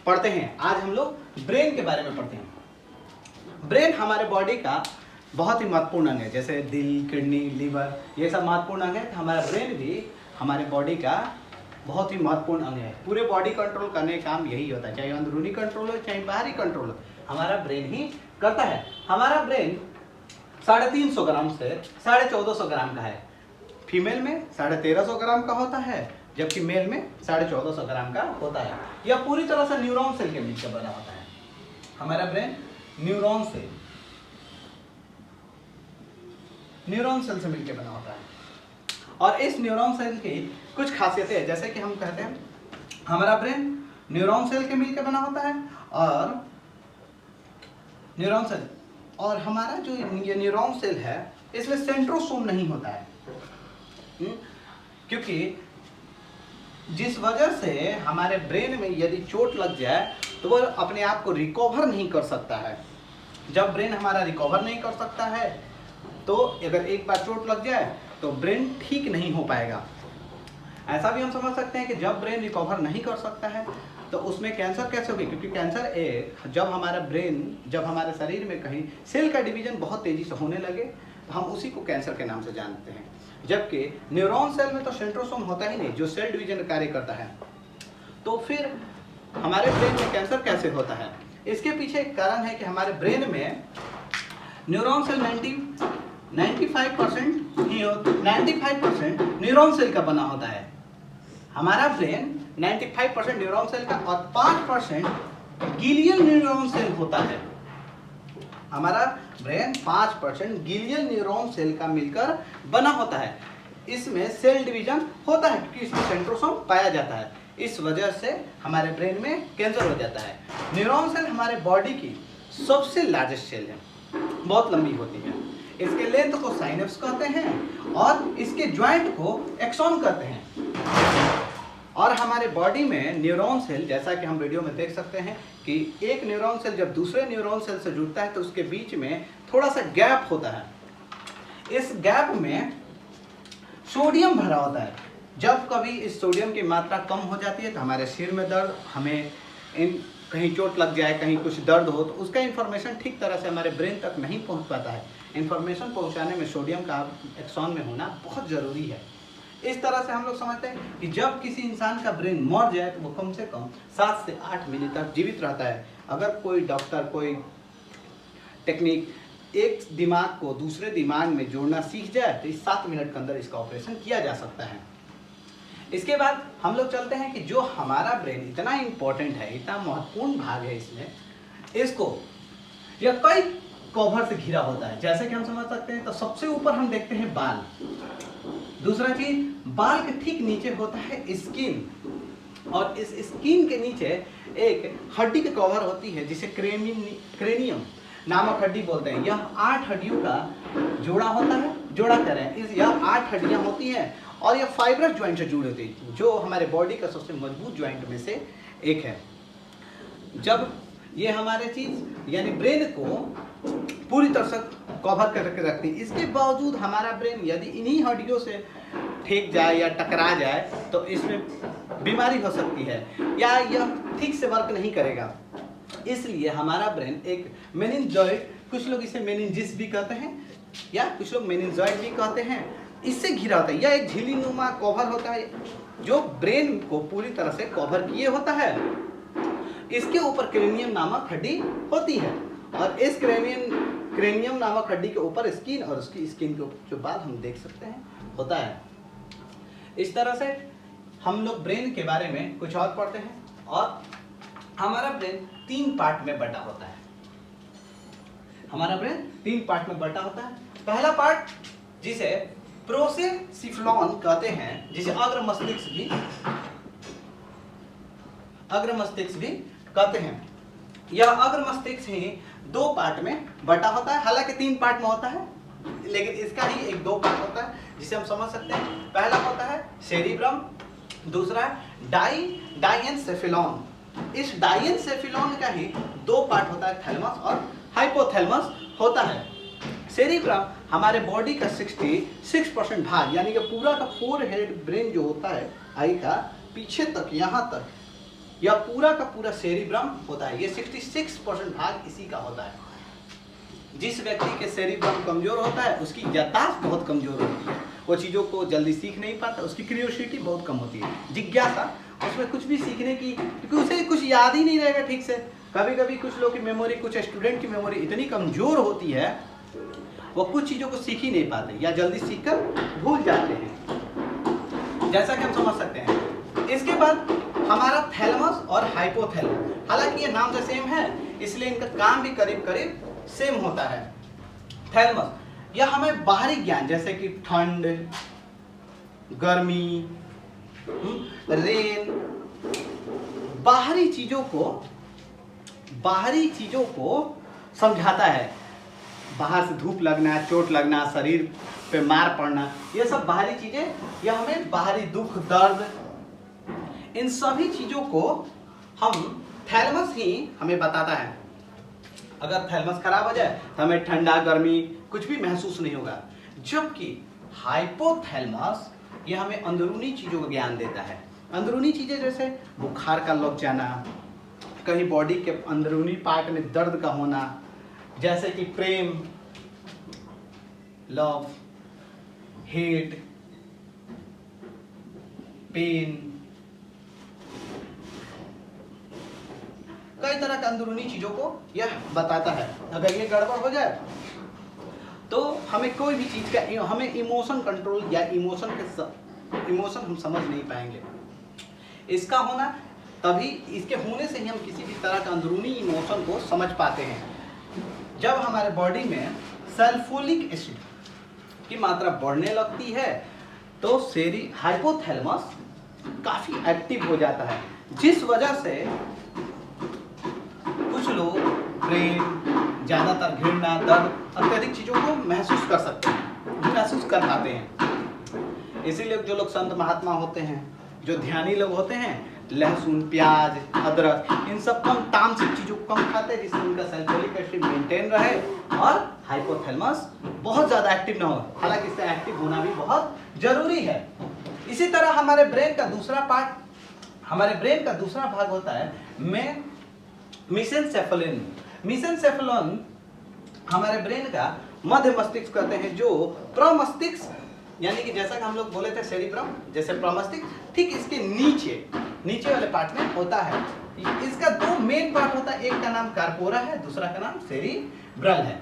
पढ़ते हैं। आज हम लोग ब्रेन के बारे में पढ़ते हैं। ब्रेन हमारे बॉडी का बहुत ही महत्वपूर्ण अंग है। जैसे दिल, किडनी, लीवर, ये सब महत्वपूर्ण अंग है। तो हमारा ब्रेन भी हमारे बॉडी का बहुत ही महत्वपूर्ण अंग है। पूरे बॉडी कंट्रोल करने का काम यही होता है, चाहे अंदरूनी कंट्रोल हो चाहे बाहरी कंट्रोल हो, हमारा ब्रेन ही करता है। हमारा ब्रेन 350 ग्राम से 1450 ग्राम का है। फीमेल में 1350 ग्राम का होता है, जबकि मेल में 1450 ग्राम का होता है। यह पूरी तरह से न्यूरॉन सेल के मिलकर बना होता है। हमारा ब्रेन न्यूरॉन सेल से मिलकर बना होता है। और इस न्यूरॉन सेल की कुछ खासियतें हैं, जैसे कि हम कहते हैं हमारा ब्रेन न्यूरॉन सेल के मिलकर बना होता है। और न्यूरॉन सेल और हमारा जो ये न्यूरॉन सेल है, इसमें सेंट्रोसोम नहीं होता है। क्योंकि जिस वजह से हमारे ब्रेन में यदि चोट लग जाए तो वो अपने आप को रिकवर नहीं कर सकता है। जब ब्रेन हमारा रिकवर नहीं कर सकता है तो अगर एक बार चोट लग जाए तो ब्रेन ठीक नहीं हो पाएगा। ऐसा भी हम समझ सकते हैं कि जब ब्रेन रिकवर नहीं कर सकता है तो उसमें कैंसर कैसे होगी, क्योंकि कैंसर जब हमारे शरीर में कहीं सेल का डिवीजन बहुत तेजी से होने लगे तो हम उसी को कैंसर के नाम से जानते हैं। जबकि न्यूरॉन सेल में तो सेंट्रोसोम होता ही नहीं जो सेल डिवीजन कार्य करता है। तो फिर हमारे ब्रेन में कैंसर कैसे होता है? इसके पीछे एक कारण है कि हमारे ब्रेन में न्यूरॉन सेल 95% न्यूरॉन सेल का बना होता है। हमारा ब्रेन 95% न्यूरॉन सेल का और 5% गिलियल न्यूरॉन सेल होता है। हमारा ब्रेन 5% गिलियल न्यूरॉन सेल का मिलकर बना होता है। इसमें सेल डिवीजन होता है क्योंकि इसमें सेंट्रोसोम पाया जाता है। इस वजह से हमारे ब्रेन में कैंसर हो जाता है। न्यूरॉन सेल हमारे बॉडी की सबसे लार्जेस्ट सेल है, बहुत लंबी होती है। इसके लेंथ को साइनेप्स कहते हैं और इसके ज्वाइंट को एक्सॉन कहते हैं। और हमारे बॉडी में न्यूरॉन सेल, जैसा कि हम वीडियो में देख सकते हैं कि एक न्यूरॉन सेल जब दूसरे न्यूरॉन सेल से जुड़ता है तो उसके बीच में थोड़ा सा गैप होता है। इस गैप में सोडियम भरा होता है। जब कभी इस सोडियम की मात्रा कम हो जाती है तो हमारे सिर में दर्द, हमें कहीं चोट लग जाए, कहीं कुछ दर्द हो तो उसका इन्फॉर्मेशन ठीक तरह से हमारे ब्रेन तक नहीं पहुंच पाता है। इन्फॉर्मेशन पहुंचाने में सोडियम का एक्सॉन में होना बहुत ज़रूरी है। इस तरह से हम लोग समझते हैं कि जब किसी इंसान का ब्रेन मर जाए तो वो कम से कम 7 से 8 मिनट तक जीवित रहता है। अगर कोई डॉक्टर कोई टेक्निक एक दिमाग को दूसरे दिमाग में जोड़ना सीख जाए तो इस 7 मिनट के अंदर इसका ऑपरेशन किया जा सकता है। इसके बाद हम लोग चलते हैं कि जो हमारा ब्रेन इतना इम्पोर्टेंट है, इतना महत्वपूर्ण भाग है इसमें, इसको यह कई कवर से घिरा होता है। जैसे कि हम समझ सकते हैं तो सबसे ऊपर हम देखते हैं बाल। दूसरा चीज, बाल के ठीक नीचे होता है स्किन, और इस स्किन के नीचे एक हड्डी की कवर होती है जिसे क्रेनियम नामक हड्डी बोलते हैं। यह 8 हड्डियों का जोड़ा होता है, जोड़ा करें यह 8 हड्डियां होती हैं और यह फाइब्रस ज्वाइंट से जुड़ी होती है जो हमारे बॉडी का सबसे मजबूत ज्वाइंट में से एक है। जब ये हमारे चीज यानी ब्रेन को पूरी तरह से कवर करके रखती है, इसके बावजूद हमारा ब्रेन यदि इन्हीं हड्डियों से ठीक जाए या टकरा जाए तो इसमें बीमारी हो सकती है या यह ठीक से वर्क नहीं करेगा। इसलिए हमारा ब्रेन एक मेनिंजॉइड, कुछ लोग इसे मेनिंजिस भी कहते हैं या कुछ लोग मेनिंजॉइड भी कहते हैं, इससे घिरा होता है। यह एक झिल्ली नुमा कवर होता है जो ब्रेन को पूरी तरह से कवर किए होता है। इसके ऊपर क्रेनियम नामक हड्डी होती है और इस क्रेनियम नामक हड्डी के ऊपर स्किन, और उसकी स्किन के ऊपर जो बाल हम देख सकते हैं होता है। इस तरह से हम लोग ब्रेन के बारे में कुछ और पढ़ते हैं। और हमारा ब्रेन 3 पार्ट में बटा होता है। हमारा ब्रेन 3 पार्ट में बटा होता है। पहला पार्ट जिसे प्रोसेसिफ्लॉन कहते हैं, जिसे अग्र मस्तिष्क भी कहते हैं। यह अग्र मस्तिष्क ही 2 पार्ट में बटा होता है। हालांकि 3 पार्ट में होता है लेकिन इसका ही एक 2 पार्ट होता है जिसे हम समझ सकते हैं। पहला होता है सेरिब्रम, दूसरा है डाइएनसेफेलॉन। इस डाइएनसेफेलॉन का ही 2 पार्ट होता है, थैलेमस और हाइपोथैलेमस होता है। सेरिब्रम हमारे बॉडी का 66% भाग यानी कि पूरा का फोरहेड ब्रेन जो होता है आई का पीछे तक, यहाँ तक यह पूरा का पूरा सेरिब्रम होता है। ये 66% भाग इसी का होता है। जिस व्यक्ति के सेरिब्रम कमजोर होता है उसकी याददाश्त बहुत कमजोर होती है, वो चीज़ों को जल्दी सीख नहीं पाता, उसकी क्यूरियोसिटी बहुत कम होती है, जिज्ञासा, उसमें कुछ भी सीखने की, क्योंकि उसे कुछ याद ही नहीं रहेगा ठीक से। कभी कभी कुछ लोग की मेमोरी, कुछ स्टूडेंट की मेमोरी इतनी कमजोर होती है वो कुछ चीज़ों को सीख ही नहीं पाते या जल्दी सीख कर भूल जाते हैं, जैसा कि हम समझ सकते हैं। इसके बाद हमारा थैलेमस और हाइपोथैलेमस, हालांकि ये नाम से सेम है इसलिए इनका काम भी करीब करीब सेम होता है। थैलेमस यह हमें बाहरी ज्ञान जैसे कि ठंड, गर्मी, रेन, बाहरी चीजों को समझाता है। बाहर से धूप लगना, चोट लगना, शरीर पे मार पड़ना, ये सब बाहरी चीजें, यह हमें बाहरी दुख, दर्द, इन सभी चीजों को हम थैलेमस ही हमें बताता है। अगर थैलेमस खराब हो जाए तो हमें ठंडा, गर्मी कुछ भी महसूस नहीं होगा। जबकि हाइपोथैलेमस ये हमें अंदरूनी चीजों का ज्ञान देता है। अंदरूनी चीजें जैसे बुखार का लग जाना, कहीं बॉडी के अंदरूनी पार्ट में दर्द का होना, जैसे कि प्रेम, लव, हेट, पेन, कई तरह के अंदरूनी चीजों को यह बताता है। अगर ये गड़बड़ हो जाए तो हमें कोई भी चीज का, हमें इमोशन कंट्रोल या इमोशन हम समझ नहीं पाएंगे। इसका होना तभी, इसके होने से ही हम किसी भी तरह का अंदरूनी इमोशन को समझ पाते हैं। जब हमारे बॉडी में सल्फ्यूरिक एसिड की मात्रा बढ़ने लगती है तो हाइपोथैलेमस काफी एक्टिव हो जाता है, जिस वजह से कुछ लोग प्रेम, ज्यादातर घृणा, दर्द, अत्यधिक चीजों को महसूस कर सकते हैं, महसूस कर पाते हैं। इसीलिए जो लोग संत महात्मा होते हैं, जो ध्यानी लोग होते हैं, लहसुन, प्याज, अदरक, इन सब कम तामसिक चीजों को कम खाते हैं, जिससे उनका सल्फ्यूरिक एसिड मेंटेन रहे और हाइपोथैलेमस बहुत ज्यादा एक्टिव ना हो। हालांकि इससे एक्टिव होना भी बहुत जरूरी है। इसी तरह हमारे ब्रेन का दूसरा भाग होता है मेसेनसेफलन। मेसेनसेफलन हमारे ब्रेन का मध्य मस्तिष्क कहते हैं, जो प्रमस्तिष्क, यानी कि जैसा कि हम लोग बोले थे सेरिब्रम, जैसे प्रमस्तिष्क, ठीक इसके नीचे वाले पार्ट में होता है। इसका दो मेन पार्ट होता है, एक का नाम कार्पोरा है, दूसरा का नाम सेरिब्रल है।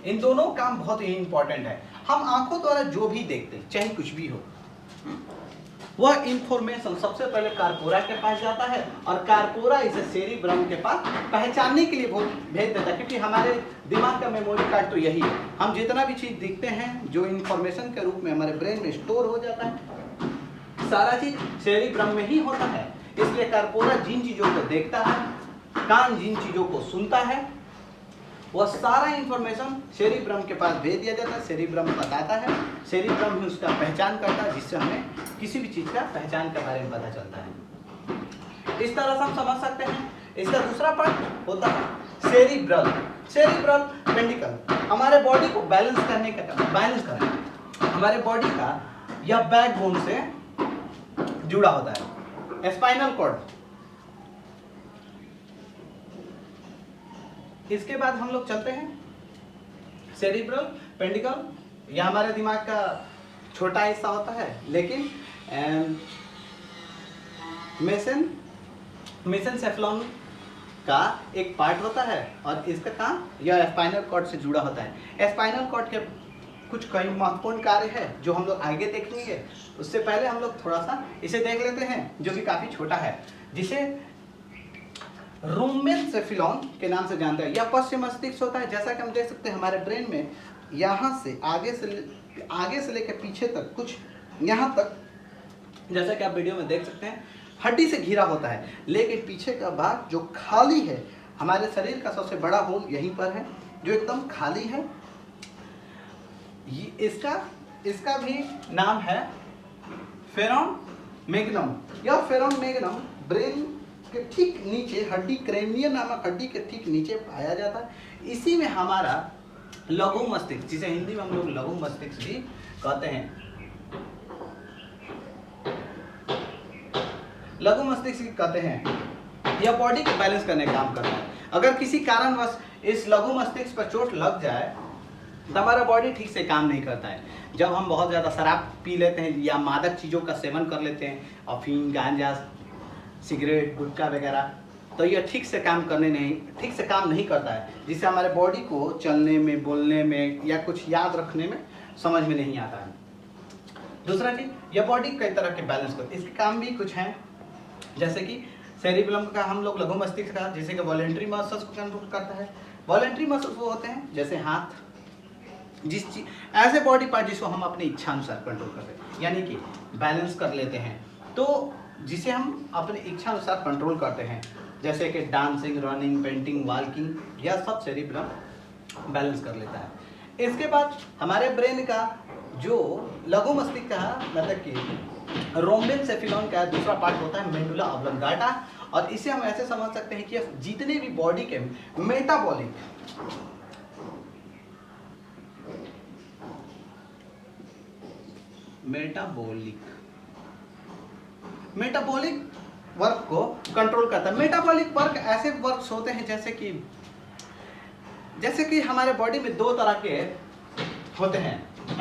इन दोनों काम बहुत ही इंपॉर्टेंट है। हम आंखों द्वारा जो भी देखते हैं, चाहे कुछ भी हो, वह इंफॉर्मेशन सबसे पहले कार्पोरा के पास जाता है और कार्पोरा इसे सेरिब्रम के पास पहचानने के लिए भेज देता है, क्योंकि हमारे दिमाग का मेमोरी कार्ड तो यही है। हम जितना भी चीज दिखते हैं, जो इंफॉर्मेशन के रूप में हमारे ब्रेन में स्टोर हो जाता है, सारा चीज सेरिब्रम में ही होता है। इसलिए कार्पोरा जिन चीजों को देखता है, कान जिन चीजों को सुनता है, वह सारा इंफॉर्मेशन सेरिब्रम के पास भेज दिया जाता है। सेरिब्रम बताता है, सेरिब्रम ही उसका पहचान करता है, जिससे हमें किसी भी चीज का पहचान के बारे में पता चलता है। इस तरह से हम समझ सकते हैं। इसका दूसरा पार्ट होता है सेरिब्रल पेंडिकल, हमारे बॉडी को बैलेंस करना, हमारे बॉडी का यह बैकबोन से जुड़ा होता है। Spinal cord. इसके बाद हम लोग चलते हैं सेरिब्रल पेंडिकल, यह हमारे दिमाग का छोटा हिस्सा होता है, लेकिन मेसेनसेफलन का एक पार्ट होता है और इसका काम यह स्पाइनल कॉर्ड से जुड़ा होता है। स्पाइनल कॉर्ड के कुछ कई महत्वपूर्ण कार्य है जो हम लोग आगे देखेंगे। उससे पहले हम लोग थोड़ा सा इसे देख लेते हैं, जो कि काफी छोटा है, जिसे रूमेनसेफिलॉन के नाम से जानते हैं। यह पश्चिम मस्तिष्क होता है। जैसा कि हम देख सकते हैं हमारे ब्रेन में यहाँ से आगे से लेकर पीछे तक, कुछ यहाँ तक, जैसा कि आप वीडियो में देख सकते हैं, हड्डी से घिरा होता है, लेकिन पीछे का भाग जो खाली है, हमारे शरीर का सबसे बड़ा होल यहीं पर है, जो एकदम खाली है। इसका भी नाम है फेरॉन मैग्नम। यह फेरॉन मैग्नम ब्रेन के ठीक नीचे, हड्डी क्रेनियम नामक हड्डी के ठीक नीचे पाया जाता है। इसी में हमारा लघु मस्तिष्क, जिसे हिंदी में हम लोग लघु मस्तिष्क भी कहते हैं। लघु मस्तिष्क कहते हैं यह बॉडी को बैलेंस करने का काम करता है। अगर किसी कारणवश इस लघु मस्तिष्क पर चोट लग जाए तो हमारा बॉडी ठीक से काम नहीं करता है। जब हम बहुत ज़्यादा शराब पी लेते हैं या मादक चीज़ों का सेवन कर लेते हैं, अफीम, गांजा, सिगरेट, गुटखा वगैरह, तो यह ठीक से काम नहीं करता है, जिससे हमारे बॉडी को चलने में, बोलने में या कुछ याद रखने में समझ में नहीं आता है। दूसरा चीज, यह बॉडी कई तरह के बैलेंस करती है। इसके काम भी कुछ हैं, जैसे कि सेरिबेलम का हम लोग लघु मस्तिष्क का, जैसे कि वॉलेंट्री मसल्स को कंट्रोल करता है। वॉलेंट्री मसल्स वो होते हैं जैसे हाथ, जिस चीज ऐसे बॉडी पार्ट जिसको हम अपनी इच्छा अनुसार कंट्रोल करते हैं, यानी कि बैलेंस कर लेते हैं, तो जिसे हम अपनी इच्छा अनुसार कंट्रोल करते हैं, जैसे कि डांसिंग, रनिंग, पेंटिंग, वॉकिंग, यह सब सेरिबेलम बैलेंस कर लेता है। इसके बाद हमारे ब्रेन का जो लघु मस्तिष्क का मतलब कि रोम्बेनसेफेलॉन का दूसरा पार्ट होता है मेडुला ऑब्लोंगाटा, और इसे हम ऐसे समझ सकते हैं कि जितने भी बॉडी के मेटाबॉलिक वर्क को कंट्रोल करता है। मेटाबॉलिक वर्क ऐसे वर्क्स होते हैं जैसे कि हमारे बॉडी में दो तरह के होते हैं,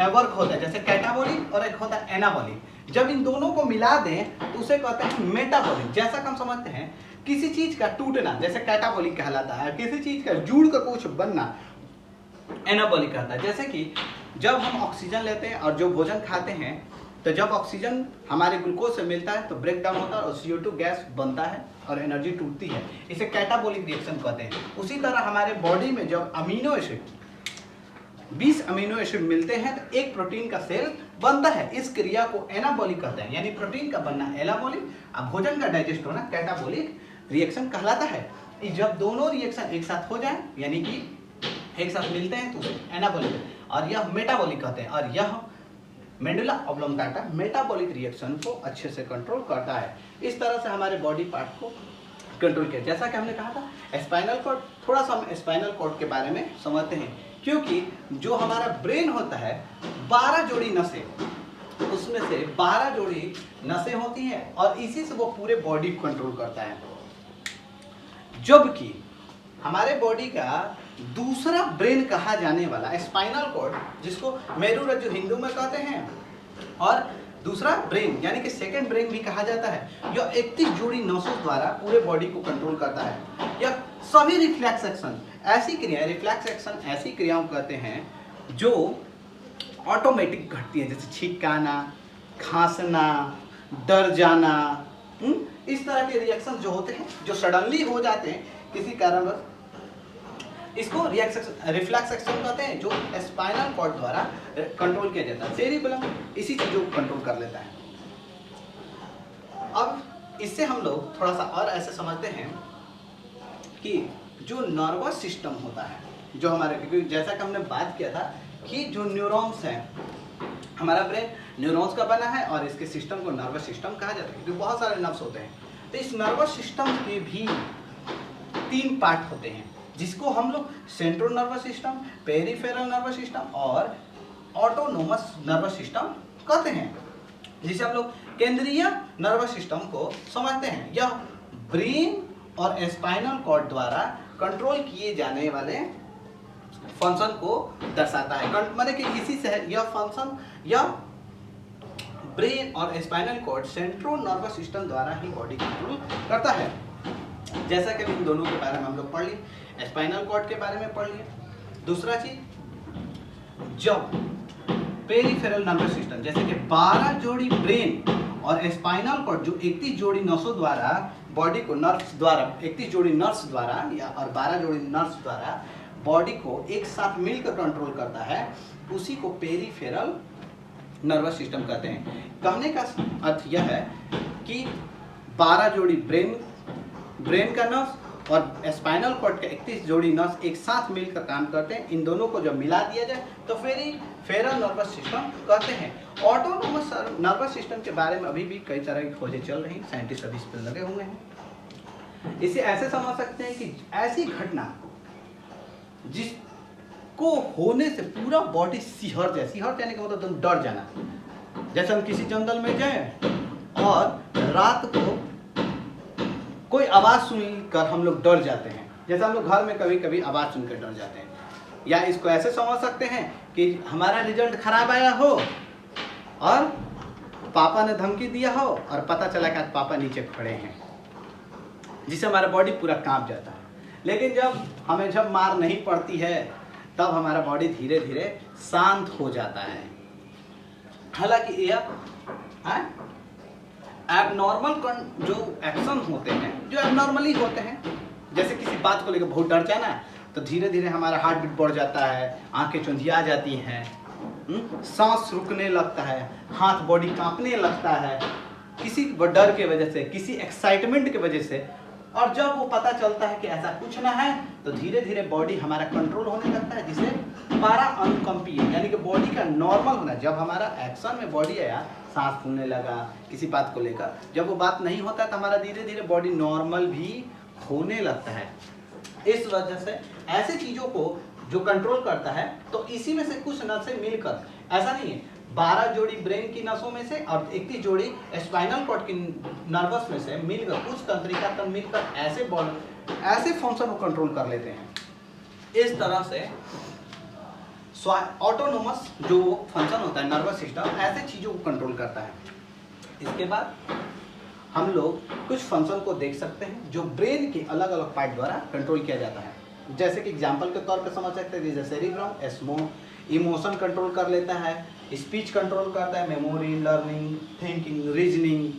वर्क होता है, जैसे कैटाबॉलिक और एक होता है एनाबॉलिक। जब इन दोनों को मिला दें तो उसे कहते हैं मेटाबॉलिक। जैसा कि हम समझते हैं किसी चीज का टूटना जैसे कैटाबॉलिक कहलाता है, किसी चीज का जुड़ कर कुछ बनना एनाबॉलिक कहता है। जैसे कि जब हम ऑक्सीजन लेते हैं और जो भोजन खाते हैं, तो जब ऑक्सीजन हमारे ग्लूकोज से मिलता है तो ब्रेक डाउन होता है और CO2 गैस बनता है और एनर्जी टूटती है, इसे कैटाबॉलिक रिएक्शन कहते हैं। उसी तरह हमारे बॉडी में जब 20 अमीनो एसिड मिलते हैं तो एक प्रोटीन का सेल बनता है। इस क्रिया को एनाबॉलिक कहते हैं, यानी प्रोटीन का बनना एनाबॉलिक, अब भोजन का डाइजेस्ट होना कैटाबॉलिक रिएक्शन कहलाता है। जब दोनों रिएक्शन एक साथ हो जाए, यानी कि एक साथ मिलते हैं, तो एनाबॉलिक, और यह मेटाबॉलिक कहते हैं। और यह मेडुला ऑब्लोंगाटा मेटाबॉलिक रिएक्शन को अच्छे से कंट्रोल करता है। इस तरह से हमारे बॉडी पार्ट को कंट्रोल किया। जैसा कि हमने कहा था स्पाइनल कॉर्ड, थोड़ा सा हम स्पाइनल कॉर्ड के बारे में समझते हैं, क्योंकि जो हमारा ब्रेन होता है 12 जोड़ी नसें, उसमें से 12 जोड़ी नसें होती हैं और इसी से वो पूरे बॉडी को कंट्रोल करता है। जबकि हमारे बॉडी का दूसरा ब्रेन कहा जाने वाला स्पाइनल कॉर्ड, जिसको मेरुरज्जु हिंदू में कहते हैं, और दूसरा ब्रेन यानी कि सेकंड ब्रेन भी कहा जाता है, यह 31 जोड़ी नसों द्वारा पूरे बॉडी को कंट्रोल करता है। यह सभी रिफ्लेक्स एक्शन ऐसी क्रियाओं कहते हैं जो ऑटोमेटिक घटती है, जैसे छींकाना, खांसना, डर जाना, इस तरह के रिएक्शन जो होते हैं, जो सडनली हो जाते हैं किसी कारणवश, इसको रिफ्लेक्स एक्शन कहते हैं, जो स्पाइनल कॉर्ड द्वारा कंट्रोल किया जाता है। सेरिबेलम इसी चीजों को कंट्रोल कर लेता है। अब इससे हम लोग थोड़ा सा और ऐसे समझते हैं कि जो नर्वस सिस्टम होता है, जो हमारे, क्योंकि जैसा कि हमने बात किया था कि जो न्यूरॉन्स हैं, हमारा ब्रेन न्यूरॉन्स का बना है और इसके सिस्टम को नर्वस सिस्टम कहा जाता है, क्योंकि बहुत सारे नर्व्स होते हैं। तो इस नर्वस सिस्टम के भी 3 पार्ट होते हैं, जिसको हम लोग central nervous system, peripheral nervous system और ऑटोनोमस नर्वस सिस्टम कहते हैं, जिसे हम लोग केंद्रीय नर्वस सिस्टम को समझते हैं। यह ब्रेन और स्पाइनल कॉर्ड द्वारा कंट्रोल किए जाने वाले फंक्शन को दर्शाता है। माने कि इसी से यह फंक्शन, यह ब्रेन और spinal cord central nervous system द्वारा ही बॉडी कंट्रोल करता है। जैसा कि इन दोनों के बारे में हम लोग पढ़ लिए, स्पाइनल कॉर्ड के बारे में पढ़ लिए। दूसरा चीज, जब पेरिफेरल नर्वस सिस्टम, जैसे कि 12 जोड़ी ब्रेन और स्पाइनल कॉर्ड जो 31 जोड़ी नसों द्वारा बॉडी को, नर्व्स द्वारा, 31 जोड़ी नर्व्स द्वारा या और 12 जोड़ी नर्व्स द्वारा बॉडी को एक साथ मिलकर कंट्रोल करता है, उसी को पेरिफेरल नर्वस सिस्टम कहते हैं। कहने का अर्थ यह है कि 12 जोड़ी ब्रेन का नर्व्स और स्पाइनल कॉर्ड के 31 जोड़ी नर्व्स एक साथ मिलकर काम करते हैं। इन दोनों को जब मिला दिया जाए तो पेरिफेरल नर्वस सिस्टम कहते हैं। ऑटोनोमस नर्वस सिस्टम के बारे में अभी भी कई तरह की खोजें चल रही हैं, साइंटिस्ट अभी इस पर लगे हुए हैं। इसे ऐसे समझ सकते हैं कि ऐसी घटना जिसको होने से पूरा बॉडी सिहर जाए, सिहर जाने का मतलब तुम डर जाना। जैसे हम किसी जंगल में जाएं और रात को कोई आवाज़ सुनकर हम लोग डर जाते हैं, जैसे हम लोग घर में कभी कभी आवाज़ सुनकर डर जाते हैं। या इसको ऐसे समझ सकते हैं कि हमारा रिजल्ट खराब आया हो और पापा ने धमकी दिया हो और पता चला कि आज पापा नीचे खड़े हैं, जिससे हमारा बॉडी पूरा कांप जाता है। लेकिन जब मार नहीं पड़ती है तब हमारा बॉडी धीरे धीरे शांत हो जाता है। हालांकि यह एबनॉर्मल जो एक्शन होते हैं, जो एबनॉर्मली होते हैं, जैसे किसी बात को लेकर बहुत डर जाना, तो धीरे धीरे हमारा हार्ट बीट बढ़ जाता है, आंखें चुंधिया जाती हैं, सांस रुकने लगता है, हाथ बॉडी कांपने लगता है, किसी डर के वजह से, किसी एक्साइटमेंट की वजह से। और जब वो पता चलता है कि ऐसा कुछ ना है, तो धीरे धीरे बॉडी हमारा कंट्रोल होने लगता है, जिसे पारा अनुकंपीय यानी कि बॉडी का नॉर्मल होना। जब हमारा एक्शन में बॉडी आया, सांस फूलने लगा किसी बात को लेकर, जब वो बात नहीं होता तो हमारा धीरे धीरे बॉडी नॉर्मल भी होने लगता है। इस वजह से ऐसे चीज़ों को जो कंट्रोल करता है, तो इसी में से कुछ नसें मिलकर, ऐसा नहीं है 12 जोड़ी ब्रेन की नसों में से और 21 जोड़ी स्पाइनल कॉर्ड की नर्वस में से मिलकर, कुछ तंत्रिका तंत्र मिलकर ऐसे फंक्शन को कंट्रोल कर लेते हैं। इस तरह से ऑटोनोमस जो फंक्शन होता है नर्वस सिस्टम, ऐसे चीज़ों को कंट्रोल करता है। इसके बाद हम लोग कुछ फंक्शन को देख सकते हैं जो ब्रेन के अलग अलग पार्ट द्वारा कंट्रोल किया जाता है। जैसे कि एग्जाम्पल के तौर पर समझ सकते हैं, जैसे सेरिब्रम इमोशन कंट्रोल कर लेता है, स्पीच कंट्रोल करता है, मेमोरी, लर्निंग, थिंकिंग, रीजनिंग।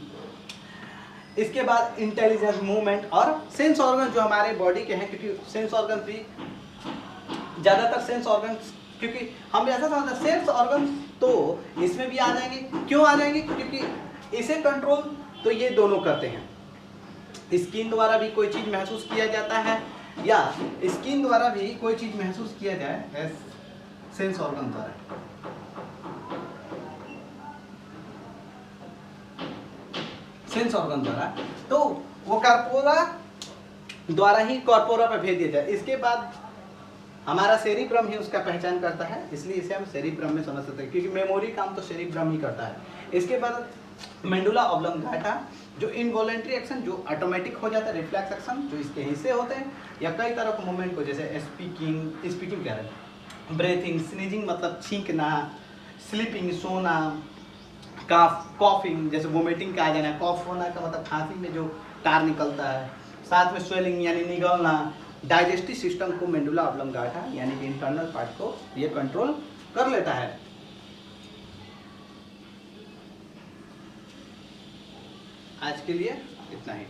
इसके बाद इंटेलिजेंस, मूवमेंट और सेंस ऑर्गन जो हमारे बॉडी के हैं, क्योंकि सेंस ऑर्गन भी ज़्यादातर सेंस ऑर्गन, क्योंकि हम ऐसा समझते हैं सेंस ऑर्गन तो इसमें भी आ जाएंगे। क्यों आ जाएंगे? क्योंकि इसे कंट्रोल तो ये दोनों करते हैं। स्किन द्वारा भी कोई चीज़ महसूस किया जाता है, या स्किन द्वारा भी कोई चीज़ महसूस किया जाए सेंस ऑर्गन द्वारा। सेंस ऑर्गन द्वारा, तो वो कॉर्पोरा द्वारा ही कॉर्पोरा पे भेज दिया जाए। इसके बाद हमारा सेरिब्रम ही उसका पहचान करता है, इसलिए इसे हम सेरिब्रम में समझ सकते हैं, क्योंकि मेमोरी काम तो सेरिब्रम ही करता है। इसके बाद मेंडुला ऑब्लंगाटा जो इनवॉलेंट्री एक्शन जो ऑटोमेटिक हो जाता है, रिफ्लेक्स एक्शन जो इसके हिस्से होते हैं, या कई तरह के मूवमेंट को, जैसे स्पीकिंग कह रहे हैं, ब्रेथिंग, स्नीजिंग मतलब छींकना, स्लीपिंग सोना, कॉफिंग जैसे वोमिटिंग का आ जाना, कॉफ होना का मतलब खांसी में जो टार निकलता है, साथ में स्वेलिंग यानी निगलना। डाइजेस्टिव सिस्टम को मेंडुला ऑब्लंगाटा यानी कि इंटरनल पार्ट को ये कंट्रोल कर लेता है। आज के लिए इतना ही।